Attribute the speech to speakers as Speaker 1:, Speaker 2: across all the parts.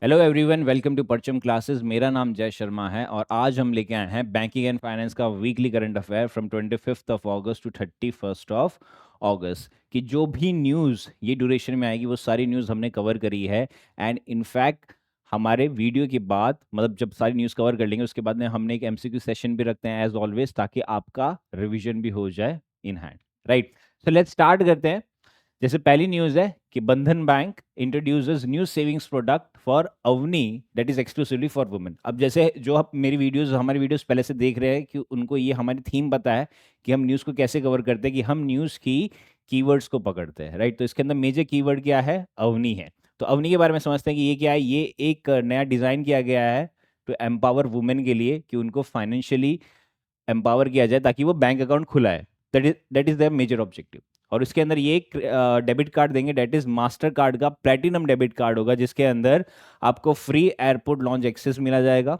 Speaker 1: Hello everyone, welcome to परचम classes. मेरा नाम जय शर्मा है और आज हम लेके आए हैं बैंकिंग एंड फाइनेंस का weekly current affair from 25th of August to 31st of August की जो भी न्यूज़ ये ड्यूरेशन में आएगी वो सारी न्यूज़ हमने कवर करी है। एंड इनफैक्ट हमारे वीडियो के बाद मतलब जब सारी न्यूज़ कवर कर लेंगे उसके बाद में हमने एक एमसीक्यू सेशन भी रखते हैं एज ऑलवेज, ताकि आपका रिविजन भी हो जाए in hand. Right, so let's start करते हैं। जैसे पहली न्यूज है कि Bandhan bank introduces new savings product for Avni that is exclusively for women. अब जैसे जो आप मेरी वीडियोस हमारी वीडियोस पहले से देख रहे हैं कि उनको ये हमारी थीम पता है कि हम न्यूज़ को कैसे कवर करते हैं, कि हम न्यूज़ की कीवर्ड्स को पकड़ते हैं। राइट, तो इसके अंदर मेजर कीवर्ड क्या है? अवनी है। तो अवनी के बारे में समझते हैं कि ये क्या है। ये एक नया डिज़ाइन किया गया है टू एम्पावर वुमेन के लिए, कि उनको फाइनेंशियली एम्पावर किया जाए ताकि वो बैंक अकाउंट खुलाए। That is the major objective. और इसके अंदर ये एक डेबिट कार्ड देंगे, डेट इज मास्टर कार्ड का प्लेटिनम डेबिट कार्ड होगा, जिसके अंदर आपको फ्री एयरपोर्ट लॉन्च एक्सेस मिला जाएगा।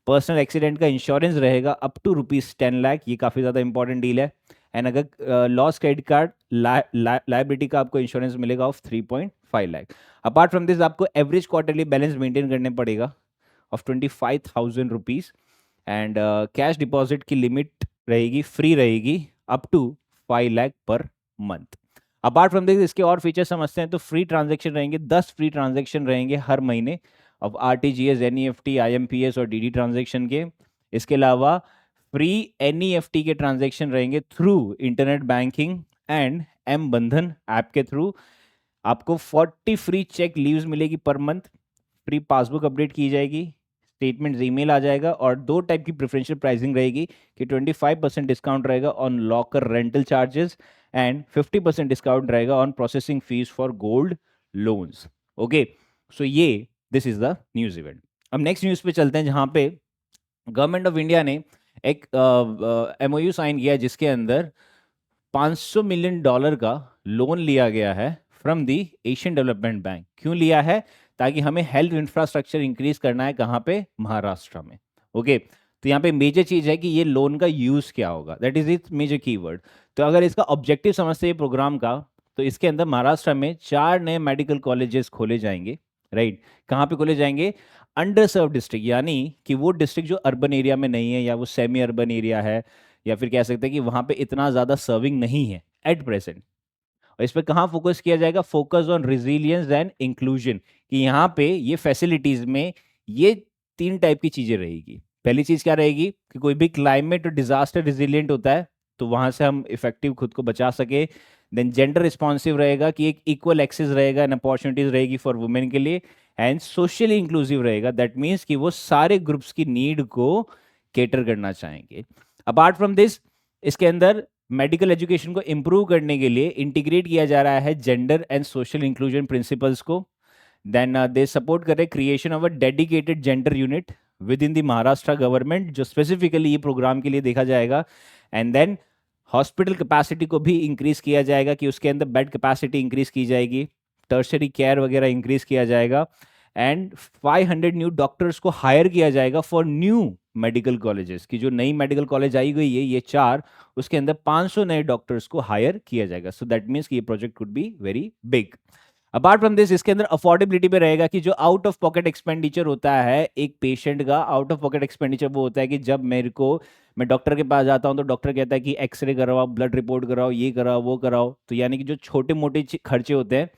Speaker 1: पर्सनल एक्सीडेंट का इंश्योरेंस रहेगा अप टू ₹10 लाख, ये काफ़ी ज़्यादा इंपॉर्टेंट डील है। एंड अगर लॉस क्रेडिट कार्ड लाइबिलिटी का आपको इंश्योरेंस मिलेगा of 3.5 lakh. Apart from this आपको एवरेज क्वार्टरली बैलेंस मेंटेन करने पड़ेगा ऑफ ₹25,000। एंड कैश डिपॉजिट की लिमिट रहेगी, फ्री रहेगी up to 5 lakh per month. Apart from this इसके और फीचर समझते हैं। तो फ्री ट्रांजेक्शन रहेंगे, 10 फ्री ट्रांजेक्शन रहेंगे हर महीने। अब आरटीजीएस, एनईएफटी, आईएमपीएस और डीडी ट्रांजेक्शन के। इसके अलावा फ्री एनईएफटी के ट्रांजेक्शन रहेंगे through internet banking and M Bandhan app के थ्रू। आपको 40 फ्री चेक लीव्स मिलेगी per month. Free passbook update की जाएगी, स्टेटमेंट ईमेल आ जाएगा। और दो टाइप की प्रेफरेंशियल प्राइसिंग रहेगी कि 25% डिस्काउंट रहेगा on locker rental charges and 50% discount रहेगा on processing fees for gold loans. Okay, so ये this is the news event. अब नेक्स्ट न्यूज पे चलते हैं, जहां पे गवर्नमेंट ऑफ इंडिया ने एक एमओयू साइन किया जिसके अंदर $500 मिलियन का लोन लिया गया है from the Asian development bank. क्यों लिया है? ताकि हमें हेल्थ इंफ्रास्ट्रक्चर इंक्रीज करना है। कहाँ पे? महाराष्ट्र में। ओके, तो यहाँ पे मेजर चीज है कि ये लोन का यूज क्या होगा, that is its major keyword. तो अगर इसका ऑब्जेक्टिव समझते हैं प्रोग्राम का, तो इसके अंदर महाराष्ट्र में 4 नए मेडिकल कॉलेजेस खोले जाएंगे। राइट, कहाँ पे खोले जाएंगे? अंडर सर्व डिस्ट्रिक्ट, यानी कि वो डिस्ट्रिक्ट जो अर्बन एरिया में नहीं है या वो सेमी अर्बन एरिया है, या फिर कह सकते हैं कि वहां पे इतना ज्यादा सर्विंग नहीं है एट प्रेजेंट। और इस पे कहाँ फोकस किया जाएगा? Focus on resilience and inclusion, कि यहाँ पे ये फैसिलिटीज में ये 3 टाइप की चीजें रहेगी। पहली चीज क्या रहेगी कि कोई भी क्लाइमेट और डिजास्टर रिजिलियंट होता है तो वहां से हम इफेक्टिव खुद को बचा सके। देन जेंडर रिस्पॉन्सिव रहेगा, कि एक इक्वल एक्सेस रहेगा एंड अपॉर्चुनिटीज रहेगी फॉर वुमेन के लिए। एंड सोशली इंक्लूसिव रहेगा, दैट मीन्स कि वो सारे ग्रुप्स की नीड को केटर करना चाहेंगे। अपार्ट फ्रॉम दिस, इसके अंदर मेडिकल एजुकेशन को इम्प्रूव करने के लिए इंटीग्रेट किया जा रहा है gender and social inclusion principles को। देन दे सपोर्ट कर रहे creation of a dedicated gender unit with in the Maharashtra government, जो स्पेसिफिकली ये प्रोग्राम के लिए देखा जाएगा। एंड देन हॉस्पिटल कैपेसिटी को भी इंक्रीज किया जाएगा, कि उसके अंदर बेड कैपेसिटी इंक्रीज की जाएगी, टर्शरी केयर वगैरह इंक्रीज किया जाएगा। एंड 500 न्यू डॉक्टर्स को हायर किया जाएगा फॉर न्यू मेडिकल कॉलेजेस, की जो नई मेडिकल कॉलेज आई गई है ये 4, उसके अंदर 500 नए डॉक्टर्स को हायर किया जाएगा। सो दैट मीन्स कि ये project could be very big. Apart from this, इसके अंदर अफोर्डेबिलिटी पे रहेगा, कि जो आउट ऑफ पॉकेट एक्सपेंडिचर होता है एक पेशेंट का, आउट ऑफ पॉकेट एक्सपेंडिचर वो होता है कि जब मैं डॉक्टर के पास जाता हूं तो डॉक्टर कहता है कि एक्सरे करवाओ, ब्लड रिपोर्ट कराओ, ये कराओ, वो कराओ। तो यानी कि जो छोटे मोटे खर्चे होते हैं,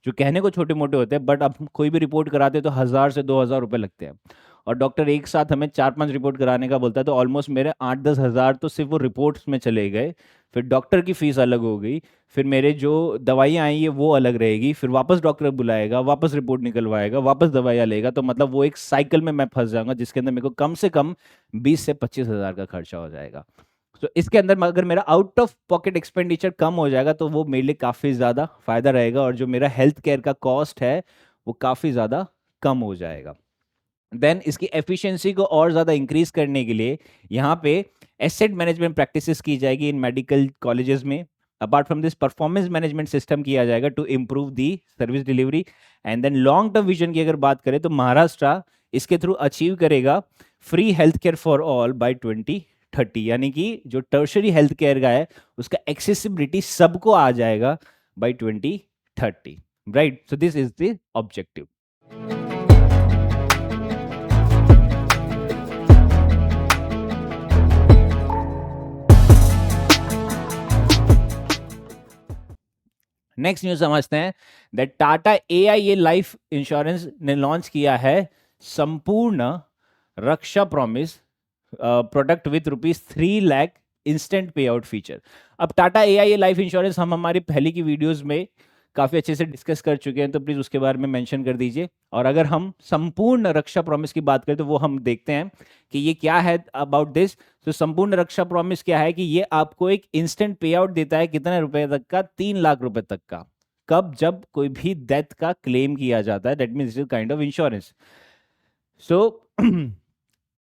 Speaker 1: जो कहने को छोटे मोटे होते हैं, बट अब कोई भी रिपोर्ट कराते हैं तो 1,000 से 2,000 रुपए लगते हैं। और डॉक्टर एक साथ हमें 4-5 रिपोर्ट कराने का बोलता है, तो ऑलमोस्ट मेरे 8-10 हज़ार तो सिर्फ वो रिपोर्ट्स में चले गए। फिर डॉक्टर की फीस अलग हो गई, फिर मेरे जो दवाइयाँ आई है वो अलग रहेगी, फिर वापस डॉक्टर बुलाएगा, वापस रिपोर्ट निकलवाएगा, वापस दवाइयाँ लेगा। तो मतलब वो एक साइकिल में मैं फंस जाऊंगा, जिसके अंदर मेरे को कम से कम 20 से 25 हज़ार का खर्चा हो जाएगा। तो इसके अंदर अगर मेरा आउट ऑफ पॉकेट एक्सपेंडिचर कम हो जाएगा तो वो मेरे लिए काफ़ी ज़्यादा फायदा रहेगा, और जो मेरा हेल्थ केयर का कॉस्ट है वो काफ़ी ज़्यादा कम हो जाएगा। देन इसकी एफिशिएंसी को और ज़्यादा इंक्रीज करने के लिए यहाँ पे एसेट मैनेजमेंट प्रैक्टिसेस की जाएगी इन मेडिकल कॉलेजेस में। Apart from this performance management system किया जाएगा to improve the service delivery. And then long term vision की अगर बात करें तो महाराष्ट्र इसके थ्रू अचीव करेगा free health care for all by 2030, यानी कि जो टर्शरी हेल्थ केयर का है उसका एक्सेसिबिलिटी सबको आ जाएगा by 2030। Right, so this is the objective. Next news समझते हैं that Tata AIA life insurance ने लॉन्च किया है Sampoorna Raksha promise product with ₹3 lakh instant payout feature. अब टाटा एआईए लाइफ इंश्योरेंस हम हमारी पहले की वीडियोस में काफी अच्छे से डिस्कस कर चुके हैं, तो प्लीज उसके बारे में मेंशन कर दीजिए। और अगर हम संपूर्ण रक्षा प्रॉमिस की बात करें तो वो हम देखते हैं कि ये क्या है अबाउट दिस। तो संपूर्ण रक्षा प्रॉमिस क्या है कि ये आपको एक इंस्टेंट पे आउट देता है, कितने रुपए तक का? 3 लाख रुपए तक का। कब? जब कोई भी डेथ का क्लेम किया जाता है, that means this kind of insurance. So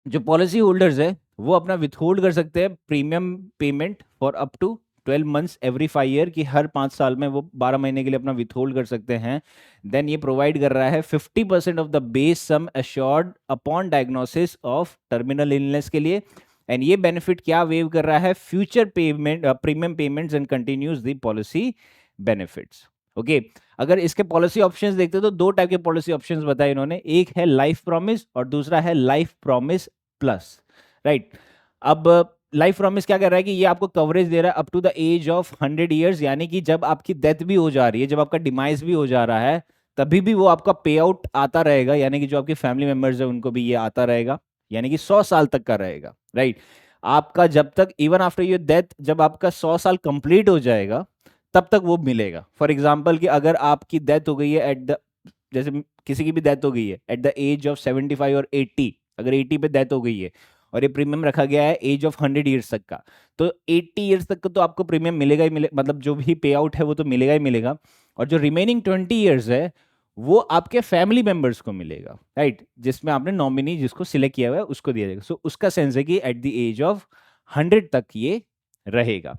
Speaker 1: जो पॉलिसी होल्डर्स है वो अपना विथहोल्ड कर सकते हैं premium payment for up to 12 months every 5 year, की हर 5 साल में वो 12 महीने के लिए अपना विथहोल्ड कर सकते हैं। देन ये प्रोवाइड कर रहा है 50% of the base sum assured upon diagnosis of terminal illness के लिए। एंड ये बेनिफिट क्या वेव कर रहा है? Future payment premium payments and continues the policy benefits. Okay, अगर इसके पॉलिसी ऑप्शंस देखते हो तो दो टाइप के पॉलिसी ऑप्शंस बताए इन्होंने, एक है लाइफ प्रॉमिस और दूसरा है लाइफ प्रॉमिस प्लस। राइट, अब लाइफ प्रॉमिस क्या कर रहा है कि ये आपको कवरेज दे रहा है up to the age of 100 years, यानी कि जब आपकी डेथ भी हो जा रही है, जब आपका डिमाइस भी हो जा रहा है, तभी भी वो आपका पे आउट आता रहेगा, यानी कि जो आपके फैमिली मेंबर्स है उनको भी ये आता रहेगा, यानी कि 100 साल तक का रहेगा। राइट, आपका जब तक इवन आफ्टर योर डेथ, जब आपका 100 साल कंप्लीट हो जाएगा तब तक वो मिलेगा। फॉर एग्जाम्पल कि अगर आपकी डेथ हो गई है एट द, जैसे किसी की भी डेथ हो गई है एट द एज ऑफ 75 और 80, अगर 80 पे डेथ हो गई है और ये प्रीमियम रखा गया है एज ऑफ 100 ईयर्स तक का, तो 80 ईयर्स तक का तो आपको प्रीमियम मिलेगा ही मिलेगा, मतलब जो भी पे आउट है वो तो मिलेगा ही मिलेगा। और जो रिमेनिंग 20 ईयर्स है वो आपके फैमिली मेंबर्स को मिलेगा। राइट, जिसमें आपने नॉमिनी जिसको सिलेक्ट किया हुआ है उसको दिया जाएगा। सो उसका सेंस है कि एट द एज ऑफ 100 तक ये रहेगा।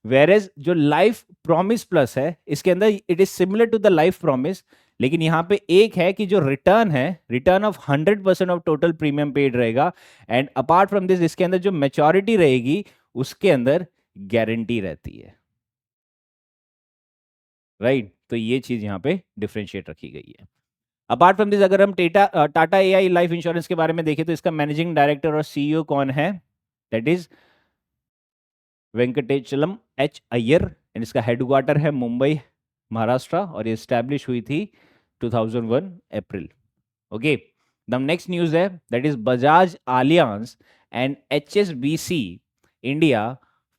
Speaker 1: वेरेज जो लाइफ प्रॉमिस प्लस है इसके अंदर it is similar to the life promise, लेकिन यहां पे एक है कि जो रिटर्न है, return of 100% of total premium paid रहेगा। एंड अपार्ट फ्रॉम दिस इसके अंदर जो मैच्योरिटी रहेगी उसके अंदर गारंटी रहती है। राइट, तो ये चीज यहां पे डिफरेंशिएट रखी गई है। अपार्ट फ्रॉम दिस अगर हम टाटा एआई लाइफ इंश्योरेंस के बारे में देखें तो इसका मैनेजिंग डायरेक्टर और सीईओ कौन है? That is Venkatachalam H Iyer, and इसका हेडक्वार्टर है मुंबई महाराष्ट्र, और ये स्टैब्लिश हुई थी 2001 April. Okay, the next news है that is Bajaj Allianz and HSBC India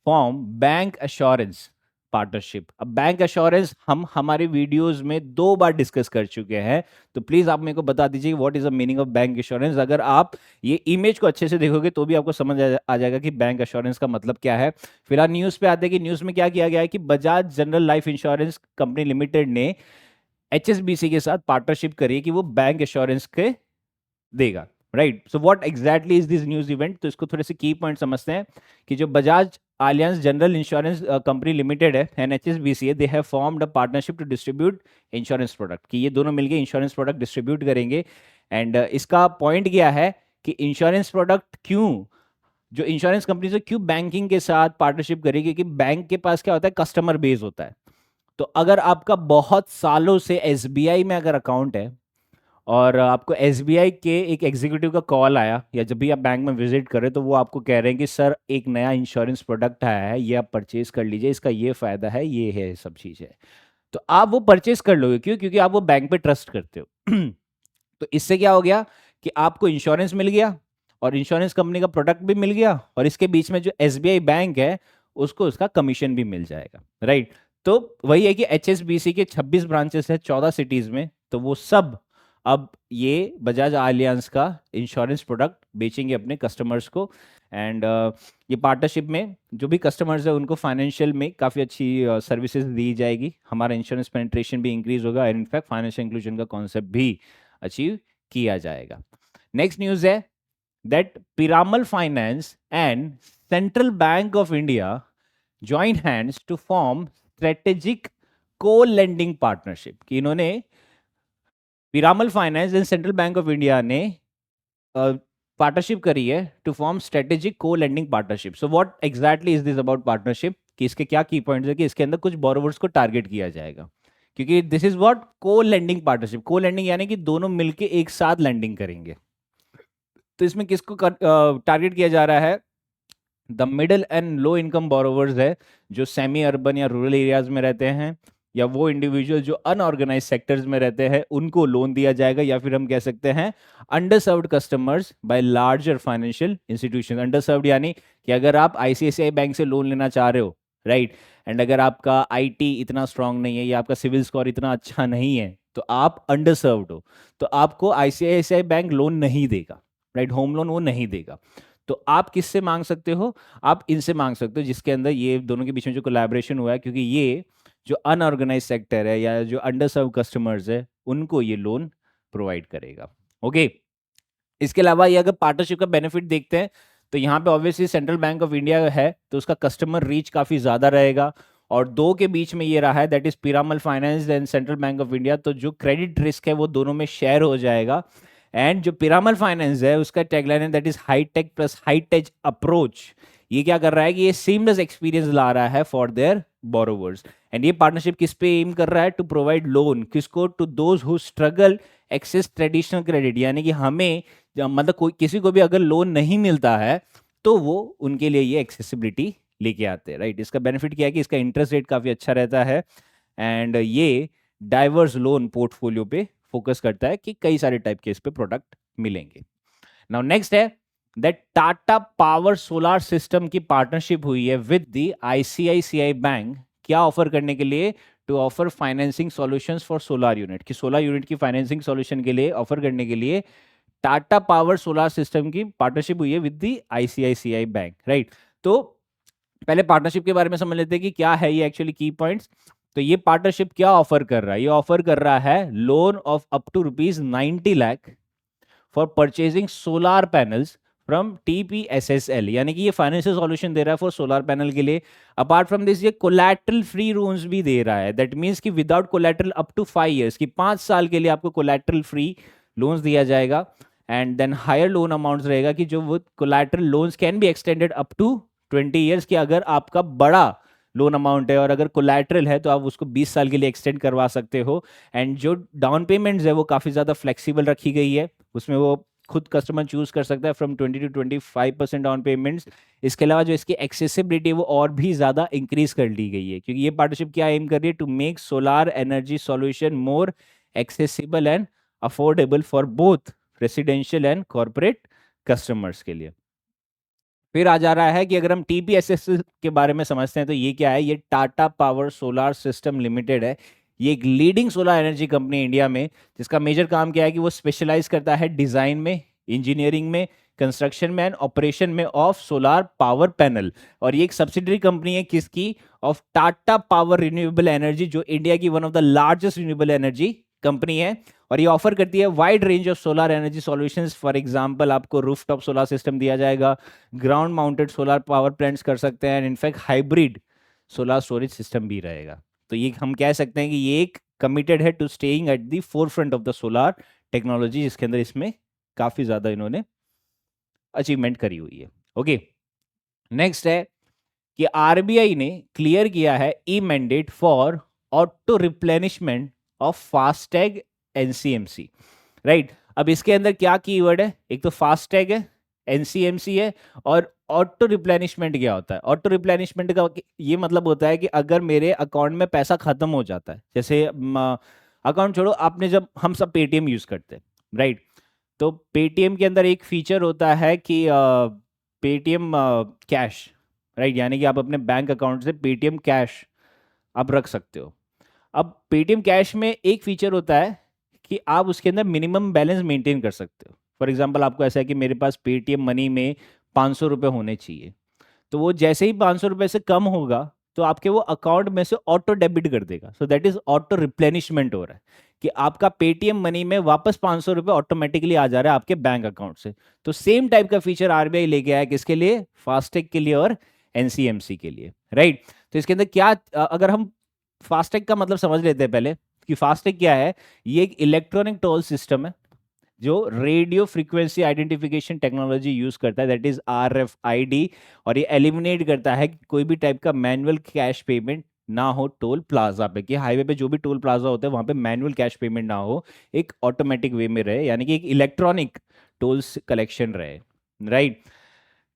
Speaker 1: form bank assurance partnership. अब बैंक अश्योरेंस हम हमारे वीडियोस में 2 बार डिस्कस कर चुके हैं, तो प्लीज आप मेरे को बता दीजिए what is the meaning of bank assurance. अगर आप ये इमेज को अच्छे से देखोगे तो भी आपको समझ आ जाएगा कि बैंक अश्योरेंस का मतलब क्या है। फिलहाल न्यूज पे आते हैं कि न्यूज में क्या किया गया है कि Bajaj general life insurance company limited ने एचएसबीसी के साथ पार्टनरशिप करी है कि वो बैंक एश्योरेंस के देगा। Right, so what exactly is this news event, तो इसको थोड़े से की पॉइंट समझते हैं कि जो Bajaj Allianz general insurance company limited है एंड एचएसबीसी है, they have formed a partnership to distribute insurance product, कि ये दोनों मिलकर इंश्योरेंस प्रोडक्ट डिस्ट्रीब्यूट करेंगे। एंड इसका पॉइंट क्या है कि इंश्योरेंस प्रोडक्ट क्यों, जो इंश्योरेंस कंपनी से क्यों बैंकिंग के साथ पार्टनरशिप करेगी, क्योंकि बैंक के पास क्या होता है, कस्टमर बेस होता है। तो अगर आपका बहुत सालों से एसबीआई में अगर अकाउंट है और आपको एसबीआई के एक एग्जीक्यूटिव का कॉल आया, या जब भी आप बैंक में विजिट करें तो वो आपको कह रहे हैं कि सर एक नया इंश्योरेंस प्रोडक्ट आया है, ये आप परचेज कर लीजिए, इसका ये फायदा है, ये है, सब चीज़ है, तो आप वो परचेज कर लोगे। क्यों? क्योंकि आप वो बैंक पे ट्रस्ट करते हो। तो इससे क्या हो गया कि आपको इंश्योरेंस मिल गया और इंश्योरेंस कंपनी का प्रोडक्ट भी मिल गया, और इसके बीच में जो एसबीआई बैंक है उसको उसका कमीशन भी मिल जाएगा। राइट, तो वही है कि एचएसबीसी के 26 ब्रांचेस है 14 सिटीज में, तो वो सब अब ये बजाज आलियांस का इंश्योरेंस प्रोडक्ट बेचेंगे अपने कस्टमर्स को। एंड ये पार्टनरशिप में जो भी कस्टमर्स है उनको फाइनेंशियल में काफ़ी अच्छी सर्विसेज दी जाएगी, हमारा इंश्योरेंस पेनिट्रेशन भी इंक्रीज होगा, एंड इनफैक्ट फाइनेंशियल इंक्लूजन का कॉन्सेप्ट भी अचीव किया जाएगा। नेक्स्ट न्यूज है that Piramal finance and Central Bank of India join hands to form strategic co lending partnership, कि इन्होंने Piramal finance and Central Bank of India ने पार्टनरशिप करी है to form strategic co lending partnership. So what exactly is this about partnership, कि इसके क्या की points है कि इसके अंदर कुछ बोरोवर्स को टारगेट किया जाएगा, क्योंकि दिस इज व्हाट को लेंडिंग पार्टनरशिप, को लेंडिंग यानी कि दोनों मिलके एक साथ लैंडिंग करेंगे। तो इसमें किसको टारगेट किया जा रहा है? The middle and low income borrowers है जो सेमी अर्बन या रूरल एरियाज में रहते हैं, या वो इंडिविजुअल जो अनऑर्गेनाइज सेक्टर्स में रहते हैं उनको लोन दिया जाएगा, या फिर हम कह सकते हैं underserved customers by larger financial institution. Underserved यानी कि अगर आप आईसीआईसीआई बैंक से लोन लेना चाह रहे हो, राइट, एंड अगर आपका आईटी इतना स्ट्रांग नहीं है या आपका सिविल स्कोर इतना अच्छा नहीं है, तो आप अंडर सर्व्ड हो, तो आपको आईसीआईसीआई बैंक लोन नहीं देगा, राइट, होम लोन वो नहीं देगा। तो आप किससे मांग सकते हो? आप इनसे मांग सकते हो जिसके अंदर ये दोनों के बीच में जो कोलैबोरेशन हुआ है, क्योंकि ये जो अनऑर्गेनाइज सेक्टर है या जो अंडर सर्व कस्टमर्स है उनको ये लोन प्रोवाइड करेगा। ओके, इसके अलावा ये अगर पार्टनरशिप का बेनिफिट देखते हैं तो यहाँ पे obviously central Bank of India है तो उसका कस्टमर रीच काफी ज्यादा रहेगा, और दो के बीच में ये रहा है, that is Piramal finance and Central Bank of India, तो जो क्रेडिट रिस्क है वो दोनों में शेयर हो जाएगा। एंड जो पीरामल फाइनेंस है उसका टैगलाइन है that is high tech plus high touch approach. ये क्या कर रहा है कि ये सीमलेस एक्सपीरियंस ला रहा है फॉर देयर बोरोवर्स। एंड ये पार्टनरशिप किस पे एम कर रहा है? टू प्रोवाइड लोन किसको? To those who struggle access traditional credit, यानी कि हमें मतलब कोई किसी को भी अगर लोन नहीं मिलता है तो वो उनके लिए ये एक्सेसिबिलिटी लेके आते हैं, राइट। इसका बेनिफिट क्या है कि इसका इंटरेस्ट रेट काफी अच्छा रहता है, एंड ये डाइवर्स लोन पोर्टफोलियो पे फोकस करता है कि कई सारे टाइप के इस पे प्रोडक्ट मिलेंगे। नाउ नेक्स्ट है that Tata power solar system की पार्टनरशिप हुई है विद द आईसीआईसीआई बैंक, क्या ऑफर करने के लिए? To offer financing solutions for solar unit, की सोलर यूनिट की फाइनेंसिंग सॉल्यूशन के लिए ऑफर करने के लिए टाटा पावर सोलार सिस्टम की पार्टनरशिप हुई है with the ICICI bank, right. तो पहले पार्टनरशिप के बारे में समझ लेते हैं कि क्या है ये एक्चुअली की पॉइंट्स। तो ये पार्टनरशिप क्या ऑफर कर रहा है? ये ऑफर कर रहा है loan of up to ₹90 lakh for purchasing solar panels from TPSSL, यानी कि ये फाइनेंशियल सॉल्यूशन दे रहा है फॉर सोलार पैनल के लिए। अपार्ट फ्रॉम दिस ये कोलैटरल फ्री लोन्स भी दे रहा है, दैट मींस कि without collateral up to 5 years, की 5 साल के लिए आपको कोलैटरल फ्री लोन्स दिया जाएगा। And then higher loan amounts रहेगा कि जो वो collateral loans can be extended up to 20 years, की अगर आपका बड़ा लोन अमाउंट है और अगर कोलैटरल है तो आप उसको 20 साल के लिए एक्सटेंड करवा सकते हो। एंड जो डाउन पेमेंट्स है वो काफ़ी ज़्यादा फ्लेक्सिबल रखी गई है, उसमें वो खुद कस्टमर चूज कर सकता है फ्रॉम 20 to 25% डाउन पेमेंट्स। इसके अलावा जो इसकी एक्सेसिबिलिटी है वो और भी ज़्यादा इंक्रीज कर ली गई है, क्योंकि ये पार्टनरशिप क्या एम कर रही है? To make solar energy solution more accessible and affordable for both residential and corporate customers के लिए। फिर आ जा रहा है कि अगर हम टीपीएसएस के बारे में समझते हैं तो ये क्या है? ये Tata power solar system limited है। ये एक लीडिंग सोलर एनर्जी कंपनी है इंडिया में, जिसका मेजर काम क्या है कि वो स्पेशलाइज करता है डिजाइन में, इंजीनियरिंग में, कंस्ट्रक्शन में एंड ऑपरेशन में ऑफ सोलार पावर पैनल। और ये एक सब्सिडरी कंपनी है किसकी? Of Tata power renewable energy, जो इंडिया की one of the largest renewable energy company है। और ये ऑफर करती है wide range of solar energy solutions. For example आपको रूफटॉप सोलर सिस्टम दिया जाएगा, ground mounted solar power plants कर सकते हैं, in fact hybrid solar storage system भी रहेगा। तो ये हम कह सकते हैं कि ये एक कमिटेड है to staying at the forefront of the solar technology, जिसके अंदर इसमें काफी ज्यादा इन्होंने अचीवमेंट करी हुई है। ओके, नेक्स्ट है कि आरबीआई ने क्लियर किया है e mandate for auto replenishment of FASTag NCMC, right. अब इसके अंदर क्या कीवर्ड है? एक तो फास्टैग है, एनसीएमसी है, और ऑटो रिप्लेनिशमेंट क्या होता है? ऑटो रिप्लेनिशमेंट का ये मतलब होता है कि अगर मेरे अकाउंट में पैसा खत्म हो जाता है, जैसे अकाउंट छोड़ो, आपने जब हम सब पेटीएम यूज करते हैं, राइट, तो पेटीएम के अंदर एक फीचर होता है कि पेटीएम कैश, राइट, यानी कि आप अपने बैंक अकाउंट से पेटीएम कैश आप रख सकते हो। अब पेटीएम कैश में एक फीचर होता है कि आप उसके अंदर मिनिमम बैलेंस मेंटेन कर सकते हो। फॉर एग्जांपल आपको ऐसा है कि मेरे पास पेटीएम मनी में 500 रुपये होने चाहिए, तो वो जैसे ही 500 रुपये से कम होगा तो आपके वो अकाउंट में से ऑटो डेबिट कर देगा। सो दैट इज ऑटो रिप्लेनिशमेंट हो रहा है कि आपका पेटीएम मनी में वापस 500 रुपये ऑटोमेटिकली आ जा रहा है आपके बैंक अकाउंट से। तो सेम टाइप का फीचर आरबीआई लेके आया, किसके लिए? फास्टैग के लिए और एनसीएमसी के लिए, राइट। तो इसके अंदर क्या, अगर हम फास्टैग का मतलब समझ लेते हैं पहले कि फास्टैग क्या है। ये एक इलेक्ट्रॉनिक टोल सिस्टम है जो radio frequency identification technology use करता है, दैट इज आरएफआईडी। और ये एलिमिनेट करता है कि कोई भी टाइप का मैनुअल कैश पेमेंट ना हो टोल प्लाजा पे, कि हाईवे पे जो भी टोल प्लाजा होता है वहां पे मैनुअल कैश पेमेंट ना हो, एक ऑटोमेटिक वे में रहे, यानी कि एक इलेक्ट्रॉनिक टोल्स कलेक्शन रहे, राइट।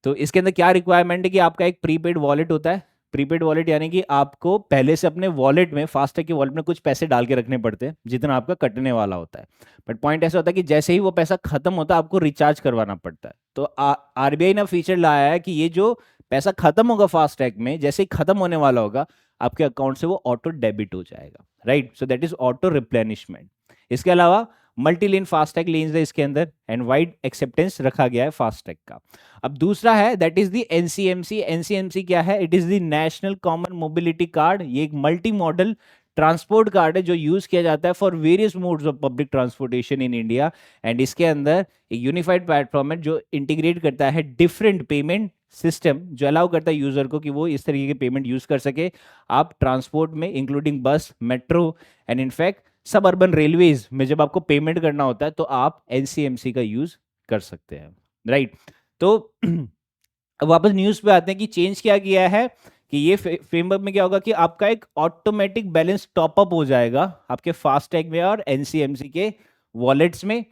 Speaker 1: तो इसके अंदर क्या रिक्वायरमेंट है कि आपका एक प्रीपेड वॉलेट होता है। प्रीपेड वॉलेट यानी कि आपको पहले से अपने वॉलेट में, फास्टैग के वॉलेट में कुछ पैसे डाल के रखने पड़ते हैं जितना आपका कटने वाला होता है। बट पॉइंट ऐसा होता है कि जैसे ही वो पैसा खत्म होता है आपको रिचार्ज करवाना पड़ता है। तो आरबीआई ने फीचर लाया है कि ये जो पैसा खत्म होगा फास्टैग में, जैसे ही खत्म होने वाला होगा आपके अकाउंट से वो ऑटो डेबिट हो जाएगा, right. So that is auto replenishment. इसके अलावा मल्टी लेन फास्टैग लेन्स है इसके अंदर, एंड वाइड एक्सेप्टेंस रखा गया है फास्टैग का। अब दूसरा है that is the NCMC. NCMC क्या है? It is the national common mobility card. ये एक मल्टी मॉडल ट्रांसपोर्ट कार्ड है जो यूज किया जाता है for various modes of public transportation in India. And इसके अंदर एक यूनिफाइड प्लेटफॉर्म है जो इंटीग्रेट करता है डिफरेंट पेमेंट सिस्टम, जो अलाउ करता है यूजर को कि वो इस तरीके के पेमेंट यूज कर सके आप ट्रांसपोर्ट में, इंक्लूडिंग बस, मेट्रो एंड इनफैक्ट सब अर्बन रेलवेज में जब आपको पेमेंट करना होता है तो आप एनसीएमसी का यूज कर सकते हैं, राइट। तो अब वापस न्यूज पे आते हैं कि चेंज क्या किया है कि ये फ्रेमवर्क में क्या होगा कि आपका एक ऑटोमेटिक बैलेंस टॉपअप हो जाएगा आपके फास्टैग में और एनसीएमसी के वॉलेट्स में।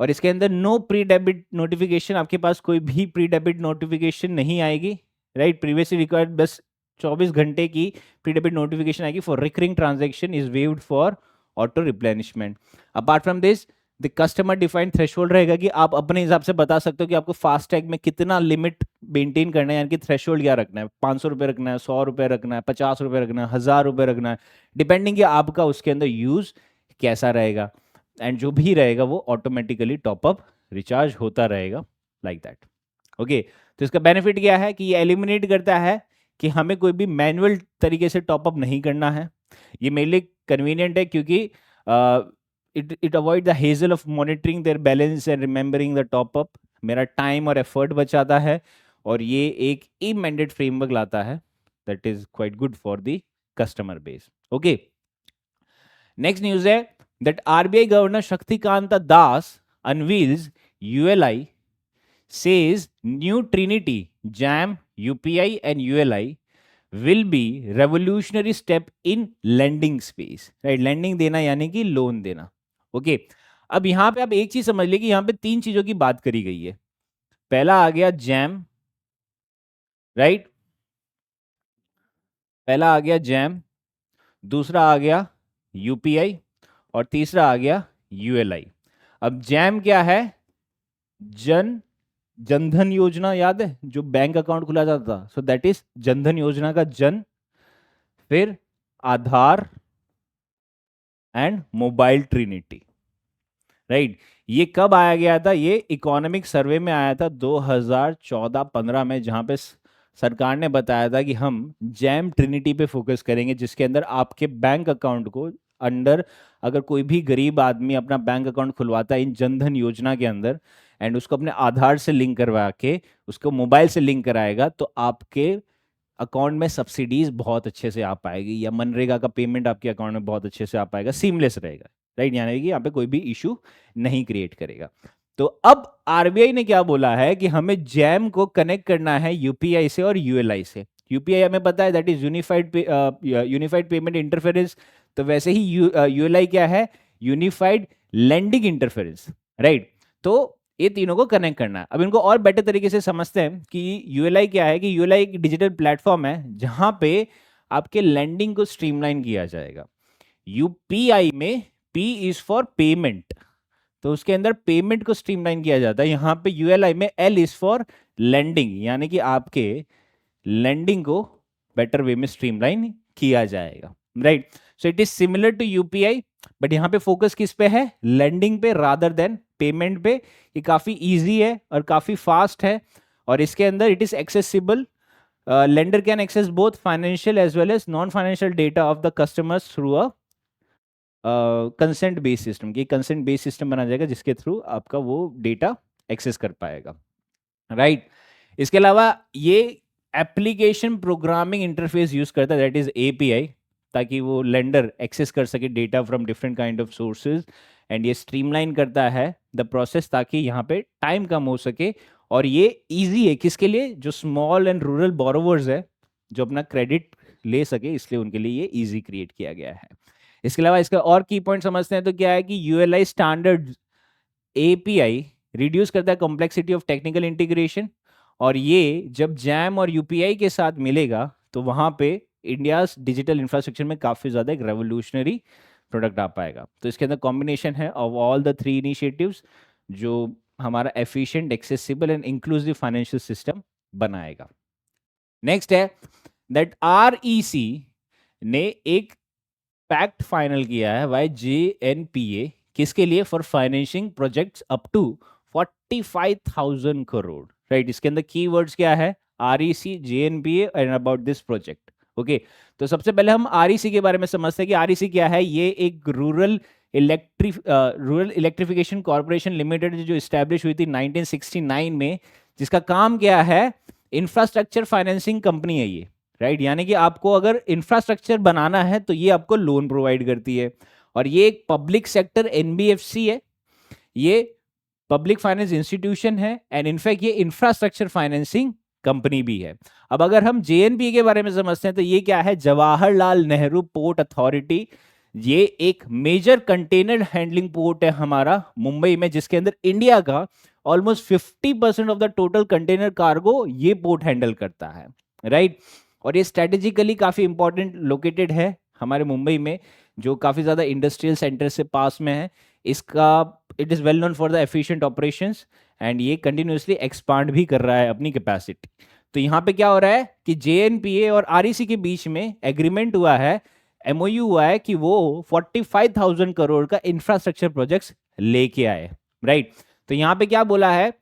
Speaker 1: और इसके अंदर नो प्री डेबिट नोटिफिकेशन, आपके पास कोई भी प्री डेबिट नोटिफिकेशन नहीं आएगी, राइट। प्रीवियसली रिक्वायर्ड बस 24 घंटे की प्री डेबिट नोटिफिकेशन आएगी for recurring transaction is waived for auto replenishment. Apart from this the customer defined threshold रहेगा कि आप अपने हिसाब से बता सकते हो कि आपको फास्टैग में कितना लिमिट मेंटेन करना है, यानी कि थ्रेशोल्ड क्या रखना है, 500 रुपये रखना है, 100 रुपये रखना है, 50 रुपये रखना है, 1000 रुपये रखना है, डिपेंडिंग कि आपका उसके अंदर यूज कैसा रहेगा। एंड जो भी रहेगा वो ऑटोमेटिकली टॉपअप रिचार्ज होता रहेगा, लाइक दैट। ओके, तो इसका बेनिफिट क्या है कि ये एलिमिनेट करता है कि हमें कोई भी मैनुअल तरीके से टॉपअप नहीं करना है। ये मेरे लिए कन्वीनियंट है क्योंकि it avoid the hazel of monitoring their balance and remembering the top up. मेरा टाइम और एफर्ट बचाता है और ये एक ई मैंडेट फ्रेमवर्क लाता है that is quite good for the customer base. Okay, next news है that RBI Governor Shaktikanta Das unveils ULI, says new Trinity, JAM, UPI and ULI will be revolutionary step in lending space, right? lending देना यानी कि loan देना। Okay, अब यहां पे आप एक चीज समझ लीजिए कि यहां पे तीन चीजों की बात करी गई है। पहला आ गया जैम, राइट, पहला आ गया जैम, दूसरा आ गया यूपीआई और तीसरा आ गया यूएलआई। अब जैम क्या है? जनधन योजना, याद है जो बैंक अकाउंट खुला जाता था, सो दैट इज जनधन योजना का जन, फिर आधार एंड मोबाइल ट्रिनिटी, राइट। ये कब आया गया था? ये इकोनॉमिक सर्वे में आया था 2014-15 में, जहां पे सरकार ने बताया था कि हम जैम ट्रिनिटी पे फोकस करेंगे, जिसके अंदर आपके बैंक अकाउंट को अंडर, अगर कोई भी गरीब आदमी अपना बैंक अकाउंट खुलवाता है इन जनधन योजना के अंदर एंड उसको अपने आधार से लिंक करवा के उसको मोबाइल से लिंक कराएगा तो आपके अकाउंट में सब्सिडीज बहुत अच्छे से आ पाएगी, या मनरेगा का पेमेंट आपके अकाउंट में बहुत अच्छे से आ पाएगा, सीमलेस रहेगा, राइट। यानी कि यहाँ पे कोई भी इशू नहीं क्रिएट करेगा। तो अब आरबीआई ने क्या बोला है कि हमें जैम को कनेक्ट करना है यूपीआई से और यूएलआई से। यूपीआई हमें पता है that is unified payment interference, तो वैसे ही यूएलआई क्या है? Unified landing interference, right. तो ये तीनों को कनेक्ट करना है। अब इनको और बेटर तरीके से समझते हैं कि यूएलआई क्या है। कि यूएलआई एक डिजिटल प्लेटफॉर्म है जहां पे आपके लैंडिंग को स्ट्रीमलाइन किया जाएगा। यूपीआई में पी इज फॉर पेमेंट, तो उसके अंदर पेमेंट को स्ट्रीमलाइन किया जाता है। यहां पे यूएलआई में एल इज फॉर लैंडिंग, यानी कि आपके लैंडिंग को बेटर वे में स्ट्रीमलाइन किया जाएगा, right. So it is similar to UPI, but यहां पे फोकस किस पे है? लैंडिंग पे रादर देन पेमेंट पे। ये काफी इजी है और काफी फास्ट है, और इसके अंदर it is accessible. Lender can access both financial as well as non financial data of the customers through a consent based system. की कंसेंट बेस्ड सिस्टम बना जाएगा जिसके थ्रू आपका वो डेटा एक्सेस कर पाएगा, राइट। इसके अलावा ये एप्लीकेशन प्रोग्रामिंग इंटरफेस यूज करता है दैट इज एपीआई, ताकि वो लेंडर एक्सेस कर सके data from different kind of sources, and ये स्ट्रीमलाइन करता है द प्रोसेस ताकि यहाँ पे टाइम कम हो सके। और ये इजी है किसके लिए? जो स्मॉल एंड रूरल बोरोवर्स है जो अपना क्रेडिट ले सके, इसलिए उनके लिए ये इजी क्रिएट किया गया है। इसके अलावा इसका और की पॉइंट समझते हैं तो क्या है कि यूएलआई स्टैंडर्ड एपीआई रिड्यूस करता है कॉम्प्लेक्सिटी ऑफ टेक्निकल इंटीग्रेशन, और ये जब जैम और यूपीआई के साथ मिलेगा तो वहाँ पे इंडिया डिजिटल इंफ्रास्ट्रक्चर में काफ़ी ज़्यादा एक रेवोल्यूशनरी प्रोडक्ट आ पाएगा। तो इसके अंदर कॉम्बिनेशन है of all the three initiatives जो हमारा efficient, accessible and inclusive financial system बनाएगा। नेक्स्ट है दैट आरईसी ने एक पैक्ट फाइनल किया है बाय जेएनपीए, किसके लिए? For financing projects up to 45,000 crore, right. इसके अंदर कीवर्ड्स क्या है? REC, JNPA and about this project. Okay, तो सबसे पहले हम आरईसी के बारे में समझते हैं कि आरईसी क्या है। ये एक रूरल इलेक्ट्रिफिकेशन कॉर्पोरेशन लिमिटेड जो इस्टेब्लिश हुई थी 1969 में, जिसका काम क्या है? इंफ्रास्ट्रक्चर फाइनेंसिंग कंपनी है ये, राइट। यानी कि आपको अगर इंफ्रास्ट्रक्चर बनाना है तो ये आपको लोन प्रोवाइड करती है। और ये एक पब्लिक सेक्टर एनबीएफसी है, ये पब्लिक फाइनेंस इंस्टीट्यूशन है एंड इनफैक्ट ये इंफ्रास्ट्रक्चर फाइनेंसिंग कंपनी भी है। अब अगर हम जेएनपी के बारे में समझते हैं तो ये क्या है? Jawaharlal Nehru port authority. ये एक मेजर कंटेनर हैंडलिंग पोर्ट है हमारा मुंबई में, जिसके अंदर इंडिया का almost 50% of the total container cargo ये पोर्ट हैंडल करता है, राइट। और ये स्ट्रेटेजिकली काफी इंपॉर्टेंट लोकेटेड है हमारे मुंबई में, जो काफी ज्यादा इंडस्ट्रियल सेंटर से पास में है। इसका it is well known for the efficient operations and ये कंटिन्यूसली एक्सपांड भी कर रहा है अपनी कैपेसिटी। तो यहाँ पे क्या हो रहा है कि जेएनपीए और आरईसी के बीच में एग्रीमेंट हुआ है, एमओयू हुआ है कि वो 45,000 करोड़ का इंफ्रास्ट्रक्चर प्रोजेक्ट्स लेके आए, राइट। तो यहाँ पे क्या बोला है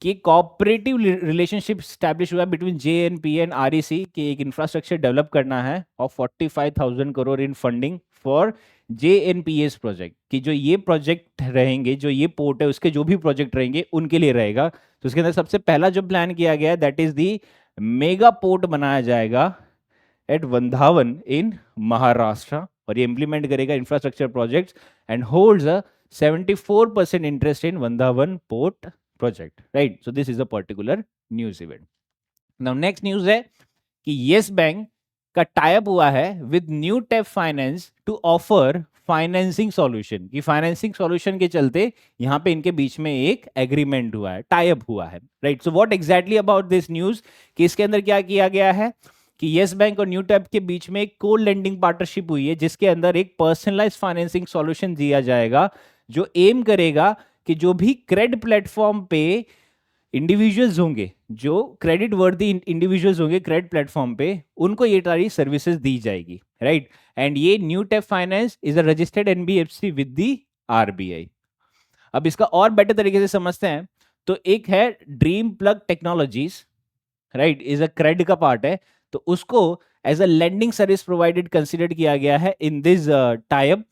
Speaker 1: कि कोऑपरेटिव रिलेशनशिप स्टैब्लिश हुआ बिटवीन जेएनपीए एंड आरईसी कि एक इंफ्रास्ट्रक्चर डेवलप करना है of 45,000 crore in funding for JNPS project, कि जो ये प्रोजेक्ट रहेंगे, जो ये पोर्ट है उसके जो भी प्रोजेक्ट रहेंगे उनके लिए रहेगा। तो उसके अंदर सबसे पहला जो प्लान किया गया है that is the mega port बनाया जाएगा एट वृंदावन इन महाराष्ट्र, और ये इंप्लीमेंट करेगा infrastructure projects and holds a 74% interest in Vrindavan port project, right. So this is a particular news event. Now next news है कि येस बैंक का टाइप हुआ है with new tap finance to offer financing solution, कि financing solution के चलते यहां पे इनके बीच में एक एग्रीमेंट हुआ है, टाइप हुआ है, right. So what exactly about this news, कि इसके अंदर क्या किया गया है कि येस बैंक और न्यू टैप के बीच में एक को लेंडिंग पार्टनरशिप हुई है, जिसके अंदर एक पर्सनलाइज फाइनेंसिंग सॉल्यूशन दिया जाएगा जो एम करेगा कि जो भी क्रेडिट प्लेटफॉर्म पे इंडिविजुअल्स होंगे, जो क्रेडिट वर्दी इंडिविजुअल्स होंगे क्रेडिट प्लेटफॉर्म पे, उनको ये सारी सर्विसेज दी जाएगी, राइट। एंड ये new tap finance is a registered NBFC with the RBI. अब इसका और बेटर तरीके से समझते हैं तो एक है Dream Plug Technologies, right, is a credit का पार्ट है, तो उसको as a lending service provided consider किया गया है in this type.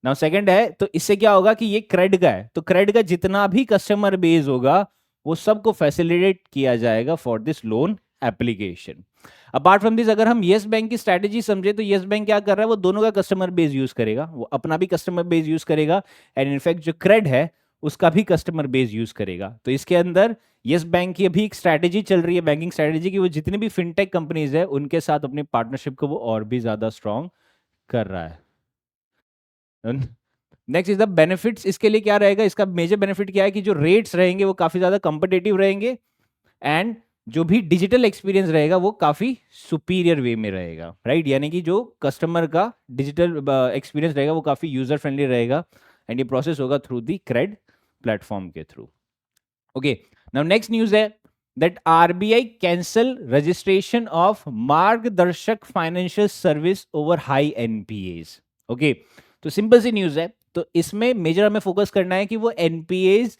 Speaker 1: Now second है, तो इससे क्या होगा कि ये क्रेडिट का है, तो क्रेडिट का जितना भी कस्टमर बेस होगा वो सबको फैसिलिटेट किया जाएगा for this loan application. Apart from this, अगर हम येस बैंक की स्ट्रैटेजी समझे तो येस बैंक क्या कर रहा है, वो दोनों का कस्टमर बेस यूज करेगा, वो अपना भी कस्टमर बेस यूज करेगा एंड इनफैक्ट जो क्रेड है उसका भी कस्टमर बेस यूज करेगा। तो इसके अंदर येस बैंक की अभी एक स्ट्रैटेजी चल रही है, बैंकिंग स्ट्रैटेजी की, वो जितनी भी फिनटेक कंपनीज है उनके साथ अपनी पार्टनरशिप को वो और भी ज्यादा स्ट्रॉन्ग कर रहा है। नेक्स्ट इज द बेनिफिट्स, इसके लिए क्या रहेगा, इसका मेजर बेनिफिट क्या है कि जो रेट्स रहेंगे वो काफी ज्यादा कंपिटेटिव रहेंगे एंड जो भी डिजिटल एक्सपीरियंस रहेगा वो काफी सुपीरियर वे में रहेगा, राइट। यानी कि जो कस्टमर का डिजिटल एक्सपीरियंस रहेगा वो काफी यूजर फ्रेंडली रहेगा एंड ये प्रोसेस होगा थ्रू दी क्रेड प्लेटफॉर्म के through. Okay, now next news है that RBI cancel registration of Margdarshak financial service over high NPS. Okay, तो सिंपल सी न्यूज है, तो इसमें मेजर हमें फोकस करना है कि वो एनपीएस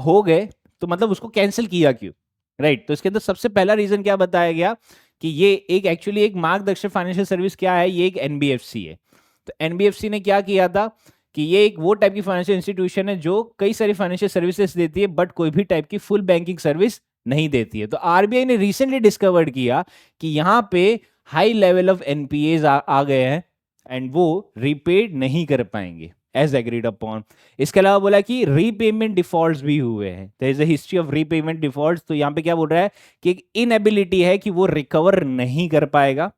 Speaker 1: हो गए तो मतलब उसको कैंसिल किया क्यों, राइट। तो इसके अंदर सबसे पहला रीजन क्या बताया गया कि ये एक एक्चुअली एक मार्गदर्शक फाइनेंशियल सर्विस क्या है, ये एक एनबीएफसी है। तो एनबीएफसी ने क्या किया था कि ये एक वो टाइप की फाइनेंशियल इंस्टीट्यूशन है जो कई सारी फाइनेंशियल सर्विसेज देती है बट कोई भी टाइप की फुल बैंकिंग सर्विस नहीं देती है। तो आरबीआई ने रिसेंटली डिस्कवर्ड किया कि यहाँ पे हाई लेवल ऑफ एनपीएज आ गए हैं एंड वो रीपेड नहीं कर पाएंगे एज एग्रीड अपॉन। इसके अलावा बोला कि रीपेमेंट डिफॉल्ट्स भी हुए हैं, there is a history of repayment defaults. तो यहाँ पे क्या बोल रहा है कि एक इनएबिलिटी है कि वो रिकवर नहीं कर पाएगा।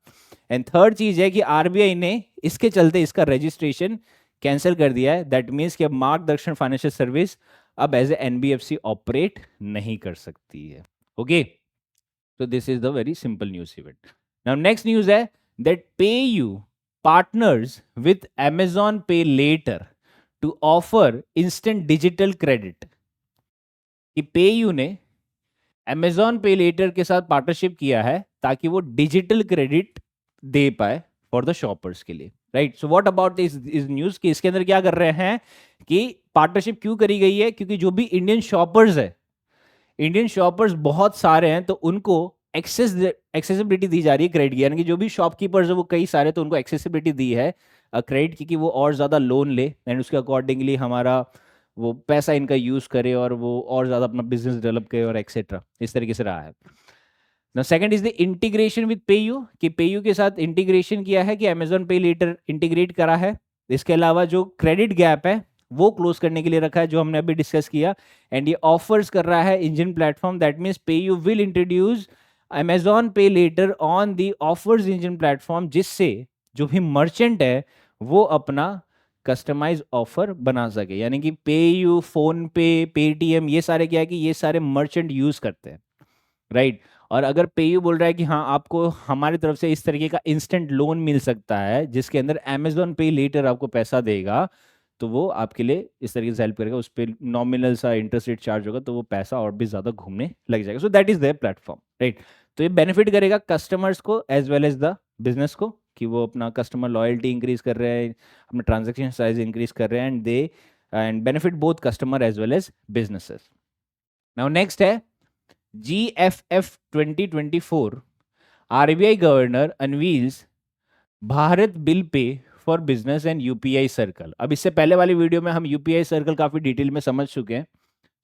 Speaker 1: एंड थर्ड चीज है कि आरबीआई ने इसके चलते इसका रजिस्ट्रेशन कैंसिल कर दिया है, दैट मीन्स कि अब मार्गदर्शन फाइनेंशियल सर्विस अब एज ए एनबीएफसी ऑपरेट नहीं कर सकती है। ओके, तो this is the very simple news event. Now next news है that PayU partners with Amazon Pay Later to offer instant digital credit. कि PayU ने Amazon Pay Later के साथ पार्टनरशिप किया है ताकि वो डिजिटल क्रेडिट दे पाए फॉर द शॉपर्स के लिए, राइट। सो व्हाट अबाउट इस न्यूज कि इसके अंदर क्या कर रहे हैं कि पार्टनरशिप क्यों करी गई है, क्योंकि जो भी इंडियन शॉपर्स है, इंडियन शॉपर्स बहुत सारे हैं, तो उनको एक्सेसिबिलिटी दी जा रही है क्रेडिट की, यानी कि जो भी शॉपकीपर्स है वो कई सारे, तो उनको एक्सेसिबिलिटी दी है क्रेडिट की कि वो और ज़्यादा लोन ले एंड उसके अकॉर्डिंगली हमारा वो पैसा इनका यूज़ करे और वो और ज़्यादा अपना बिजनेस डेवलप करे और एक्सेट्रा, इस तरीके से रहा है। ना second is the integration with PayU कि PayU के साथ इंटीग्रेशन किया है कि Amazon Pay Later इंटीग्रेट करा है। इसके अलावा जो क्रेडिट गैप है वो क्लोज करने के लिए रखा है, जो हमने अभी डिस्कस किया। एंड ये ऑफर्स कर रहा है engine platform, that means PayU will introduce Amazon Pay Later on the offers engine platform, जिससे जो भी मर्चेंट है वो अपना कस्टमाइज ऑफर बना सके। यानी कि PayU, फोन पे, पेटीएम, ये सारे क्या है कि ये सारे मर्चेंट यूज करते हैं, राइट। और अगर PayU बोल रहा है कि हाँ आपको हमारी तरफ से इस तरीके का इंस्टेंट लोन मिल सकता है जिसके अंदर Amazon Pay Later आपको पैसा देगा, तो वो आपके लिए इस तरीके से हेल्प करेगा, उस पर नॉमिनल सा इंटरेस्ट रेट चार्ज होगा, तो वो पैसा और भी ज़्यादा घूमने लग जाएगा। So that is their platform, right. तो ये बेनिफिट करेगा कस्टमर्स को as well as the business को, कि वो अपना कस्टमर लॉयल्टी इंक्रीज कर रहे हैं, अपना ट्रांजेक्शन साइज इंक्रीज कर रहे हैं, and benefit both customer as well as businesses. Now next है GFF 2024 RBI governor unveils Bharat bill pay for business and UPI circle. अब इससे पहले वाली वीडियो में हम UPI सर्कल काफी डिटेल में समझ चुके हैं,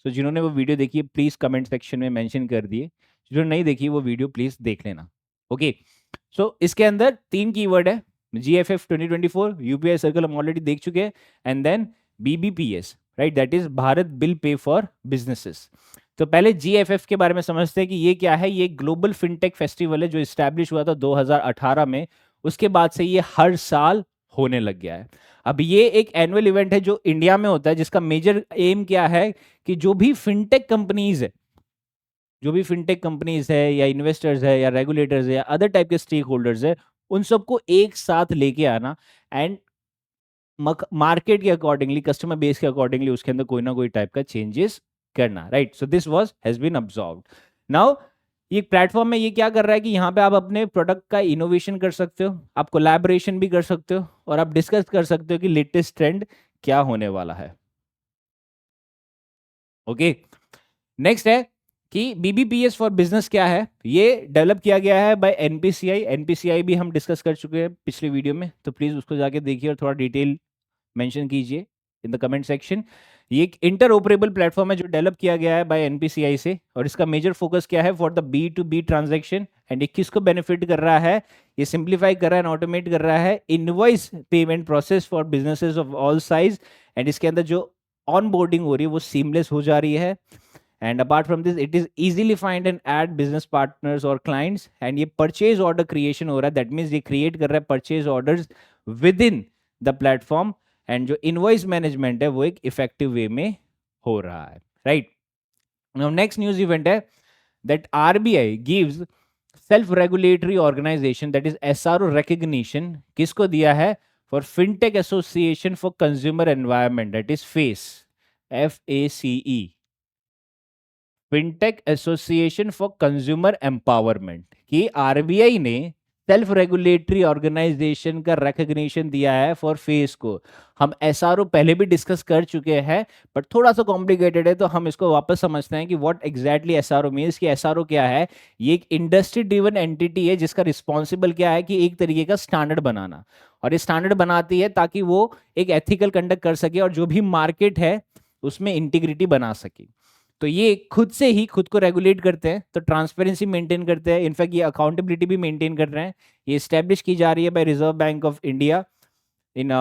Speaker 1: तो जिन्होंने वो वीडियो देखी है प्लीज कमेंट सेक्शन में मेंशन कर दिए, जिन्होंने नहीं देखी वो वीडियो प्लीज देख लेना। ओके, सो इसके अंदर 3 कीवर्ड है, GFF 2024 UPI सर्कल हम ऑलरेडी देख चुके हैं, and then BBPS, right, that is Bharat bill pay for businesses. तो पहले GFF के बारे में समझते हैं कि ये क्या है। ये ग्लोबल फिनटेक फेस्टिवल है जो इस्टेब्लिश हुआ था 2018 में, उसके बाद से ये हर साल होने लग गया है। अब ये एक एनुअल इवेंट है जो इंडिया में होता है, जिसका मेजर एम क्या है कि जो भी फिनटेक कंपनीज है, जो भी फिनटेक कंपनीज है या इन्वेस्टर्स है या रेगुलेटर्स है या अदर टाइप के स्टेक होल्डर्स है, उन सबको एक साथ लेके आना एंड मार्केट के अकॉर्डिंगली, कस्टमर बेस के अकॉर्डिंगली उसके अंदर कोई ना कोई टाइप का चेंजेस करना, right. So this was has been observed. Now ये प्लेटफॉर्म में ये क्या कर रहा है कि यहाँ पे आप अपने प्रोडक्ट का इनोवेशन कर सकते हो, आप कोलैबोरेशन भी कर सकते हो, और आप डिस्कस कर सकते हो कि लेटेस्ट ट्रेंड क्या होने वाला है। ओके, नेक्स्ट है कि BBPS फॉर बिजनेस क्या है। ये डेवलप किया गया है बाय NPCI भी हम डिस्कस कर चुके हैं पिछले वीडियो में, तो प्लीज उसको जाके देखिए और थोड़ा डिटेल मेंशन कीजिए इन द कमेंट सेक्शन। ये एक इंटर प्लेटफॉर्म है जो डेवलप किया गया है बाय NPCI से, और इसका मेजर फोकस क्या है for the B2B transaction. And ये किसको बेनिफिट कर रहा है, ये सिंप्लीफाई कर रहा है, ऑटोमेट कर रहा है invoice payment process for businesses of all size. And इसके अंदर जो ऑन बोर्डिंग हो रही है वो सीमलेस हो जा रही है। And apart from this it is easily find and add business partners और क्लाइंट्स। एंड ये परचेज ऑर्डर क्रिएशन हो रहा है, दैट मीन्स ये क्रिएट कर रहा है purchase orders within the platform. And जो इनवॉइस मैनेजमेंट है वो एक इफेक्टिव वे में हो रहा है, right. Now next news event है that RBI gives self regulatory organization, that is SRO recognition, किसको दिया है, for fintech association for consumer environment, that is FACE, fintech association for consumer empowerment, कि RBI ने सेल्फ रेगुलेटरी ऑर्गेनाइजेशन का recognition दिया है for face को। हम SRO पहले भी डिस्कस कर चुके हैं, बट थोड़ा सा कॉम्प्लिकेटेड है, तो हम इसको वापस समझते हैं कि व्हाट एग्जैक्टली SRO मीन्स। कि SRO क्या है, ये एक इंडस्ट्री ड्रिवन एंटिटी है जिसका रिस्पॉन्सिबल क्या है कि एक तरीके का स्टैंडर्ड बनाना, और ये स्टैंडर्ड बनाती है ताकि वो एक एथिकल कंडक्ट कर सके और जो भी मार्केट है उसमें इंटीग्रिटी बना सके। तो ये खुद से ही खुद को रेगुलेट करते हैं, तो ट्रांसपेरेंसी मेंटेन करते हैं, इनफैक्ट ये अकाउंटेबिलिटी भी मेंटेन कर रहे हैं। ये स्टैब्लिश की जा रही है by Reserve Bank of India in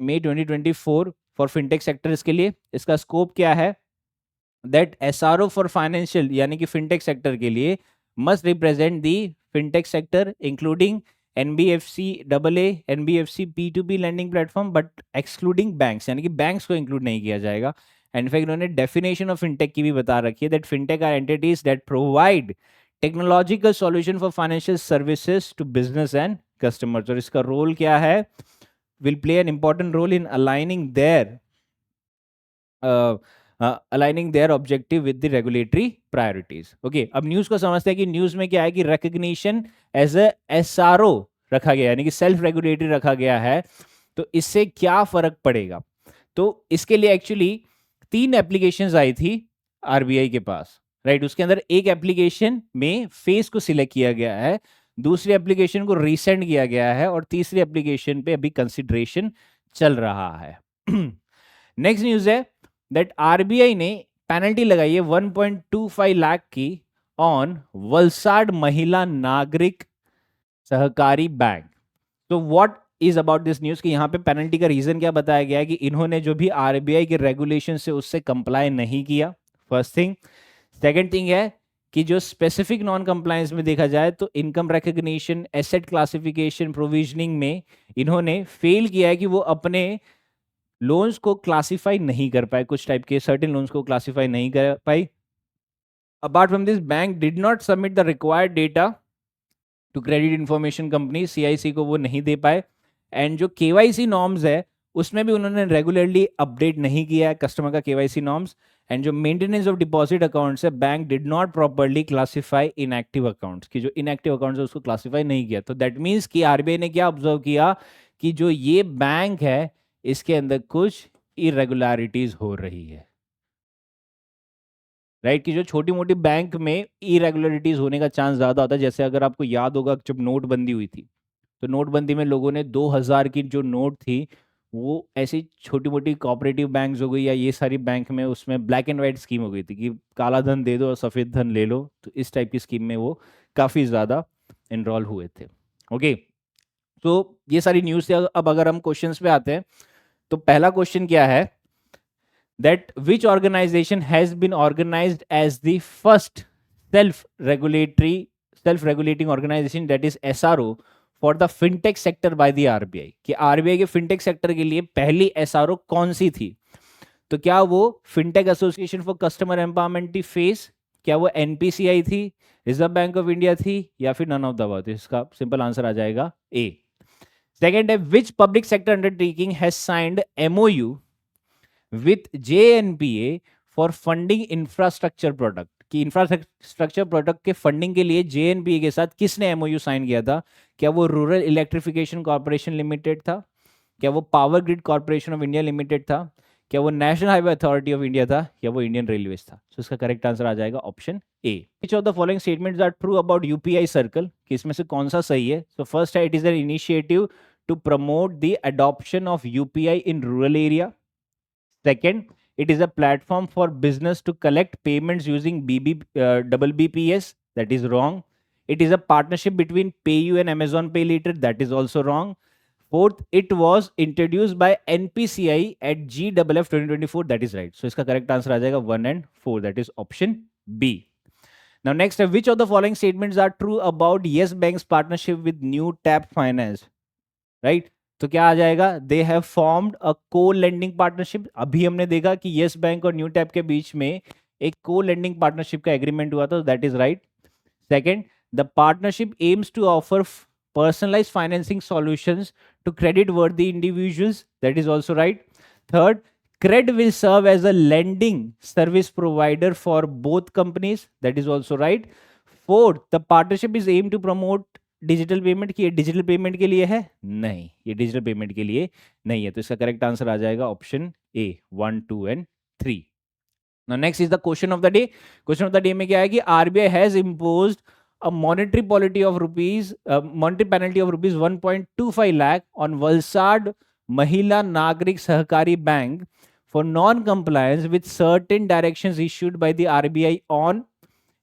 Speaker 1: May 2024 for fintech sectors के लिए। इसका स्कोप क्या है, दैट SRO फॉर फाइनेंशियल यानी कि फिनटेक सेक्टर के लिए must represent the fintech sector including NBFC AA, NBFC P2P lending platform, but excluding banks, यानी कि बैंक्स को इंक्लूड नहीं किया जाएगा। इनफैक्ट उन्होंने डेफिनेशन ऑफ फिनटेक की भी बता रखी है, that fintech are entities that provide technological solution for financial services to business and customers, और इसका रोल क्या है, will play an important role in aligning their objective with the regulatory priorities. Okay, अब न्यूज को समझते हैं कि news में क्या है कि रिकग्निशन एज ए एसआरओ रखा गया, यानी कि सेल्फ रेगुलेटरी रखा गया है। तो इससे क्या फर्क पड़ेगा, तो इसके लिए एक्चुअली 3 एप्लीकेशंस आई थी आरबीआई के पास, राइट। उसके अंदर एक एप्लीकेशन में फेस को सिलेक्ट किया गया है, दूसरी एप्लीकेशन को रीसेंड किया गया है, और तीसरी एप्लीकेशन पे अभी कंसिडरेशन चल रहा है। नेक्स्ट न्यूज है दैट आरबीआई ने पेनल्टी लगाई है 1.25 लाख की ऑन वलसाड महिला नागरिक सहकारी बैंक। तो what is about this news, कि यहाँ पे पेनल्टी का रीजन क्या बताया गया है कि इन्होंने जो भी आरबीआई के रेगुलेशन से उससे कंप्लाई नहीं किया, फर्स्ट थिंग। सेकंड थिंग है कि जो स्पेसिफिक नॉन कंप्लायंस में देखा जाए तो income recognition, asset classification, provisioning में इन्होंने फेल किया है कि वो अपने लोन्स को क्लासिफाई नहीं कर पाए, कुछ टाइप के सर्टेन लोन्स को क्लासिफाई नहीं कर पाई। Apart from this, bank did not submit the required data to credit information company, CIC को वो नहीं दे पाए। एंड जो केवाईसी नॉर्म्स है उसमें भी उन्होंने रेगुलरली अपडेट नहीं किया है कस्टमर का केवाईसी नॉर्म्स। एंड जो मेंटेनेंस ऑफ डिपॉजिट अकाउंट्स है, bank did not properly classify inactive accounts, की जो इनएक्टिव अकाउंट्स है उसको क्लासिफाई नहीं किया। तो दैट मीन्स कि आरबीआई ने क्या ऑब्जर्व किया कि जो ये बैंक है इसके अंदर कुछ इरेगुलरिटीज हो रही है, राइट। कि जो छोटी मोटी बैंक में इरेगुलरिटीज होने का चांस ज्यादा होता है। जैसे अगर आपको याद होगा जब नोटबंदी हुई थी, तो नोटबंदी में लोगों ने 2000 की जो नोट थी वो ऐसी छोटी मोटी कोऑपरेटिव बैंक्स हो गई या ये सारी बैंक में उसमें ब्लैक एंड व्हाइट स्कीम हो गई थी कि काला धन दे दो और सफेद धन ले लो। तो इस टाइप की स्कीम में वो काफी ज्यादा इनरोल हुए थे। ओके, तो ये सारी न्यूज थी। अब अगर हम क्वेश्चंस पे आते हैं तो पहला क्वेश्चन क्या है, that which organization has been organized as the first self regulating organization, that is SRO, for the fintech sector by the RBI। कि RBI के fintech सेक्टर के लिए पहली SRO कौन सी थी, तो क्या वो fintech association for customer empowerment थी फेस, क्या वो एनपीसीआई थी, रिजर्व बैंक ऑफ इंडिया थी, या फिर नन ऑफ द अबव। इसका सिंपल आंसर आ जाएगा ए। सेकेंड है which public sector undertaking has signed MOU with JNPA for funding infrastructure product, कि इंफ्रास्ट्रक्चर प्रोडक्ट के फंडिंग के लिए JNPA के साथ किसने एमओयू साइन किया था, क्या वो रूरल इलेक्ट्रिफिकेशन कॉर्पोरेशन लिमिटेड था, क्या वो power grid corporation of India limited था, क्या वो national highway authority of India था, या वो इंडियन रेलवेज था। तो इसका करेक्ट आंसर आ जाएगा option A. Which of the following statements are true about UPI circle, कि इसमें से कौन सा सही है। सो फर्स्ट है, it is an initiative to promote the adoption of UPI in rural area. Second, it is a platform for business to collect payments using BBPS. That is wrong. It is a partnership between PayU and Amazon Pay Later. That is also wrong. Fourth, it was introduced by NPCI at GFF 2024. That is right. So, इसका correct answer आ जाएगा 1 and 4. That is option B. Now, next, which of the following statements are true about Yes Bank's partnership with New Tap Finance? Right? तो क्या आ जाएगा, दे have formed अ को lending partnership. अभी हमने देखा कि येस बैंक और न्यू टैप के बीच में एक को लेंडिंग पार्टनरशिप का एग्रीमेंट हुआ था, that is right. Second, the partnership aims to offer personalized financing solutions to credit worthy individuals, that is also right. Third, Cred will serve as a lending service provider for both companies, that is also right. Fourth, the partnership is aimed to promote digital payment, की digital payment के लिए है, नहीं ये digital payment के लिए नहीं है। तो इसका करेक्ट आंसर आ जाएगा option A 1, 2 and 3। Now next is the question of the day. Question of the day में क्या है कि RBI has imposed a monetary penalty of rupees 1.25 lakh on Valsad Mahila Nagrik Sahakari Bank for non-compliance with certain directions issued by the RBI on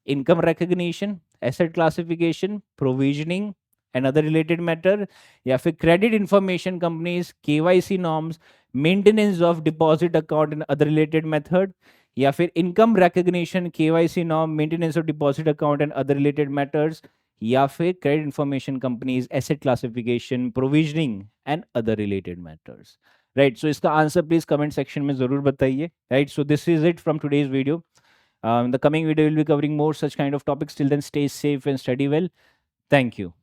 Speaker 1: income recognition, asset classification, provisioning and other related matter, या फिर credit information companies, KYC norms, maintenance of deposit account and other related method, या फिर income recognition, KYC norm, maintenance of deposit account and other related matters, या फिर credit information companies, asset classification, provisioning and other related matters. Right, so इसका answer please comment section में जरूर बताइए. Right, so this is it from today's video. In the coming video, we'll be covering more such kind of topics. Till then, stay safe and study well. Thank you.